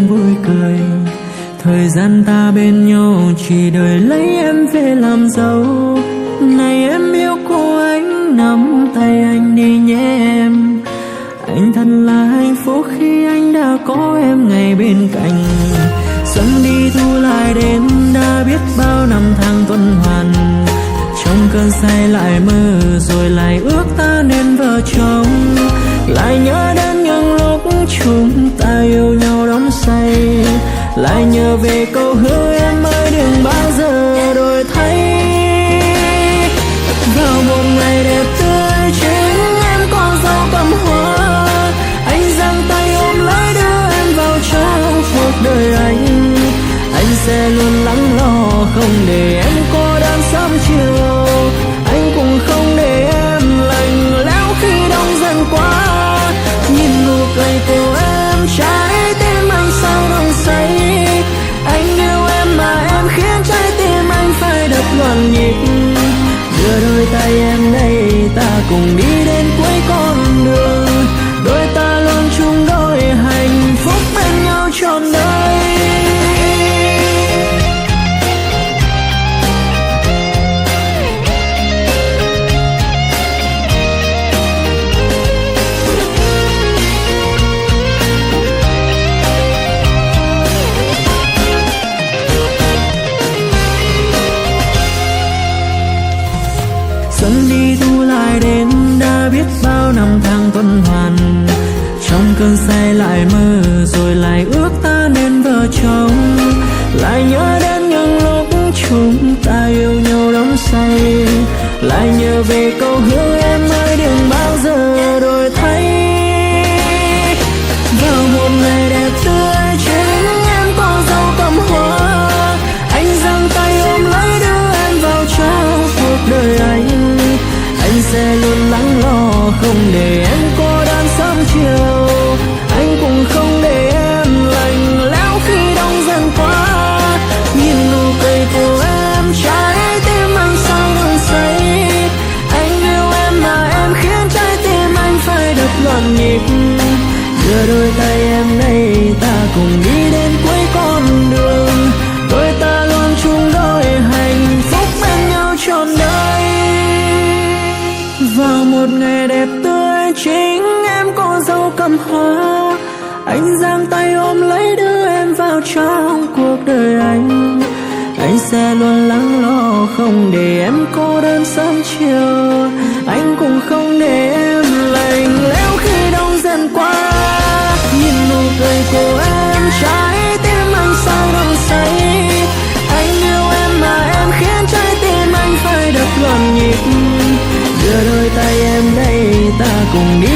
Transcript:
em vui cười. Thời gian ta bên nhau chỉ đợi lấy em về làm dâu. Này em yêu cô, anh nắm tay anh đi nhé em. Anh thật là hạnh phúc khi anh đã có em ngay bên cạnh. Xuân đi thu lại đến, đã biết bao năm tháng tuần hoàn. Trong cơn say lại mơ rồi lại ước ta nên vợ chồng. Lại nhớ đến những lúc chúng ta yêu nhau đắm say. Lại nhớ về câu hứa em ơi đừng bao giờ đổi thay. Vào một ngày đẹp tươi chính em có dấu cầm hoa. Anh giang tay ôm lấy đưa em vào trong cuộc đời anh. Anh sẽ luôn lắng lo không để em cô đơn sớm chiều. Anh cũng không để em lạnh lẽo khi đông dần qua. Nhìn nụ cười của em trái tim anh sao đông say. Anh yêu em mà em khiến trái tim anh phải đập loạn nhịp. Đưa đôi tay em đây ta cùng đi đến cuối con đường. Đôi ta luôn chung đôi hạnh phúc bên nhau trọn đời. Xuân đi thu lại đến, đã biết bao năm tháng tuần hoàn. Trong cơn say lại mơ rồi lại ước ta nên vợ chồng. Lại nhớ đến những lúc chúng ta yêu nhau đắm say. Lại nhớ về câu hứa em ơi đừng bao giờ đổi thay. Vào một ngày đẹp tươi chính em có dấu cầm hoa. Anh giang tay ôm lấy đưa em vào trong cuộc đời anh. Anh sẽ luôn lắng lo không để em cô đơn sớm chiều. Anh cũng không để em lạnh lẽo khi đông dần qua. Nhìn nụ cười của em trái tim anh sao đông say. Anh yêu em mà em khiến trái tim anh phải đập loạn nhịp. Đưa đôi tay em đây ta cùng đi đến cuối con đường. Đôi ta luôn chung đôi hạnh phúc bên nhau trọn đời. Vào một ngày đẹp tươi chính em có dấu cầm hoa. Anh giang tay ôm lấy đưa em vào trong cuộc đời anh. Anh sẽ luôn lắng lo không để em cô đơn sớm chiều. Anh cũng không để em lạnh lẽo khi đông dần qua. Nhìn nụ cười của em trái tim anh sao đông say. Anh yêu em mà em khiến trái tim anh phải đập loạn nhịp. Đưa đôi tay em đây ta cùng đi